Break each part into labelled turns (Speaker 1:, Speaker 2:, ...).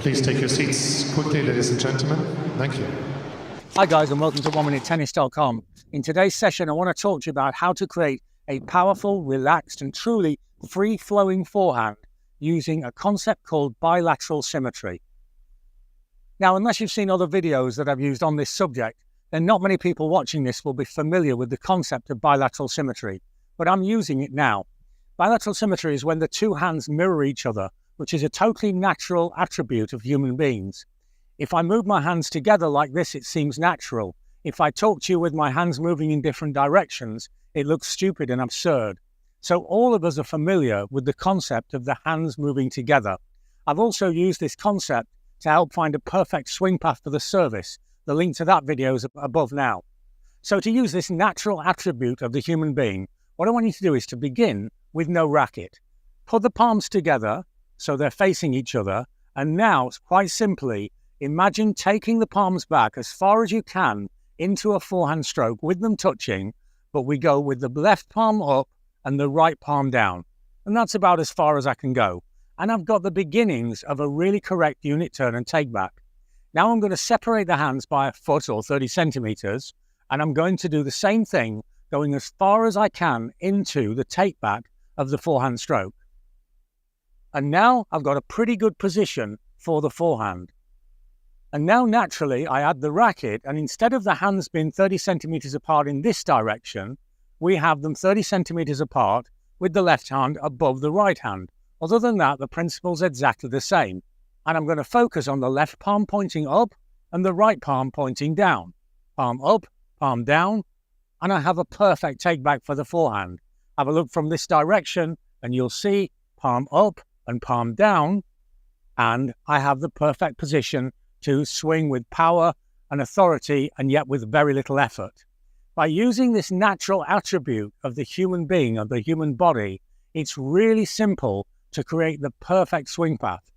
Speaker 1: Please take your seats quickly, ladies and gentlemen. Thank you.
Speaker 2: Hi guys, and welcome to 1MinuteTennis.com. In today's session, I want to talk to you about how to create a powerful, relaxed and truly free-flowing forehand using a concept called bilateral symmetry. Now, unless you've seen other videos that I've used on this subject, then not many people watching this will be familiar with the concept of bilateral symmetry, but I'm using it now. Bilateral symmetry is when the two hands mirror each other, which is a totally natural attribute of human beings. If I move my hands together like this, it seems natural. If I talk to you with my hands moving in different directions, it looks stupid and absurd. So all of us are familiar with the concept of the hands moving together. I've also used this concept to help find a perfect swing path for the service. The link to that video is above now. So to use this natural attribute of the human being, what I want you to do is to begin with no racket. Put the palms together so they're facing each other, and now, quite simply, imagine taking the palms back as far as you can into a forehand stroke with them touching, but we go with the left palm up and the right palm down. And that's about as far as I can go. And I've got the beginnings of a really correct unit turn and take back. Now I'm going to separate the hands by a foot or 30 centimeters, and I'm going to do the same thing, going as far as I can into the take back of the forehand stroke. And now I've got a pretty good position for the forehand. And now naturally I add the racket, and instead of the hands being 30 centimeters apart in this direction, we have them 30 centimeters apart with the left hand above the right hand. Other than that, the principle's exactly the same. And I'm going to focus on the left palm pointing up and the right palm pointing down. Palm up, palm down, and I have a perfect take back for the forehand. Have a look from this direction and you'll see palm up and palm down, and I have the perfect position to swing with power and authority and yet with very little effort. By using this natural attribute of the human being, of the human body, it's really simple to create the perfect swing path.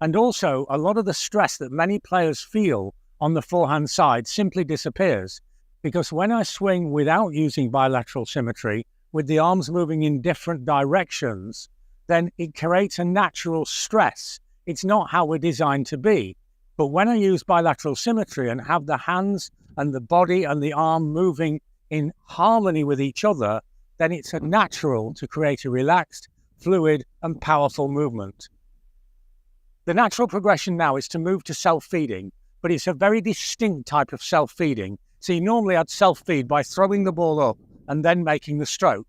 Speaker 2: And also, a lot of the stress that many players feel on the forehand side simply disappears, because when I swing without using bilateral symmetry, with the arms moving in different directions, then it creates a natural stress. It's not how we're designed to be. But when I use bilateral symmetry and have the hands and the body and the arm moving in harmony with each other, then it's a natural to create a relaxed, fluid and powerful movement. The natural progression now is to move to self-feeding, but it's a very distinct type of self-feeding. See, normally I'd self-feed by throwing the ball up and then making the stroke.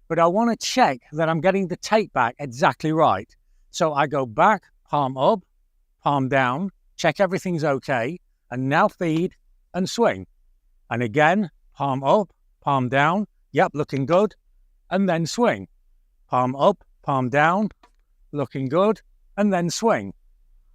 Speaker 2: But I want to check that I'm getting the take back exactly right. So I go back, palm up, palm down, check everything's okay, and now feed and swing. And again, palm up, palm down, yep, looking good, and then swing. Palm up, palm down, looking good, and then swing.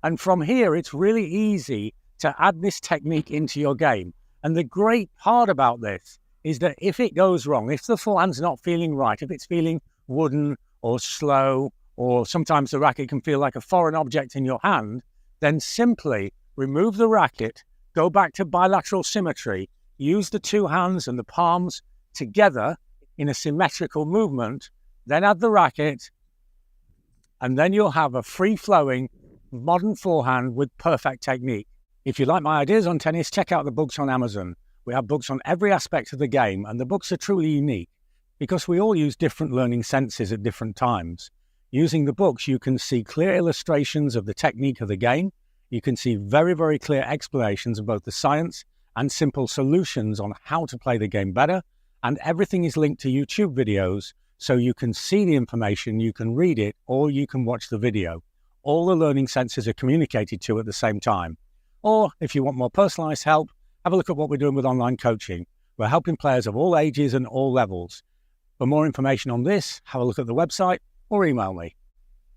Speaker 2: And from here, it's really easy to add this technique into your game. And the great part about this is that if it goes wrong, if the forehand's not feeling right, if it's feeling wooden or slow, or sometimes the racket can feel like a foreign object in your hand, then simply remove the racket, go back to bilateral symmetry, use the two hands and the palms together in a symmetrical movement, then add the racket, and then you'll have a free-flowing modern forehand with perfect technique. If you like my ideas on tennis, check out the books on Amazon. We have books on every aspect of the game, and the books are truly unique because we all use different learning senses at different times. Using the books, you can see clear illustrations of the technique of the game. You can see very, very clear explanations of both the science and simple solutions on how to play the game better. And everything is linked to YouTube videos, so you can see the information, you can read it, or you can watch the video. All the learning senses are communicated to at the same time. Or if you want more personalized help, have a look at what we're doing with online coaching. We're helping players of all ages and all levels. For more information on this, have a look at the website or email me.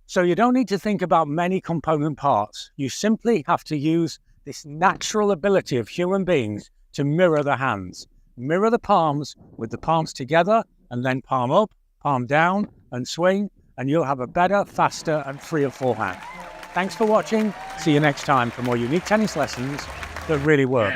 Speaker 2: So you don't need to think about many component parts. You simply have to use this natural ability of human beings to mirror the hands. Mirror the palms with the palms together and then palm up, palm down and swing, and you'll have a better, faster and freer forehand. Thanks for watching. See you next time for more unique tennis lessons that really work.